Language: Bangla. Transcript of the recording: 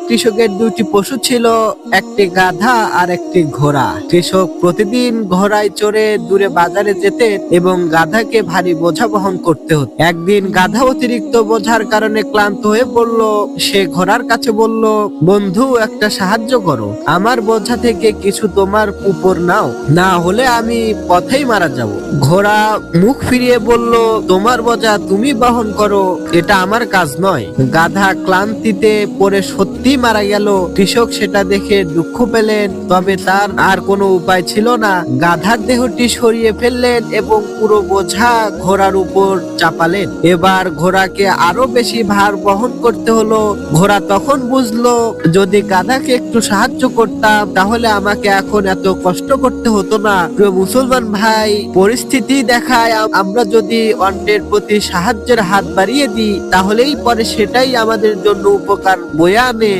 কৃষকের দুটি পশু ছিল, একটি গাধা আর একটি ঘোড়া। কৃষক প্রতিদিন ঘোড়ায় চড়ে দূরে বাজারে যেতেন এবং গাধাকে ভারী বোঝা বহন করতে হতো। একদিন গাধা অতিরিক্ত বোঝার কারণে ক্লান্ত হয়ে পড়ল। সে ঘোড়ার কাছে বলল, বন্ধু, একটা সাহায্য করো, আমার বোঝা থেকে কিছু তোমার উপর নাও, না হলে আমি পথেই মারা যাব। ঘোড়া মুখ ফিরিয়ে বলল, তোমার বোঝা তুমি বহন করো, এটা আমার কাজ নয়। গাধা ক্লান্তিতে পড়ে সত্যি মারা গেল। কৃষক সেটা দেখে দুঃখ পেলেন, তবে তার আর কোনো উপায় ছিল না। গাধার দেহটি সরিয়ে ফেললেন এবং পুরো বোঝা ঘোড়ার উপর চাপালেন। এবার ঘোড়াকে আরো বেশি ভার বহন করতে হলো। ঘোড়া তখন বুঝলো, যদি গাধাকে একটু সাহায্য করতাম তাহলে আমাকে এখন এত কষ্ট করতে হতো না। প্রিয় মুসলমান ভাই, পরিস্থিতি দেখায় আমরা যদি অন্যের প্রতি সাহায্যের হাত বাড়িয়ে দিই তাহলেই পরে সেটাই আমাদের জন্য উপকার বয়ে আনে।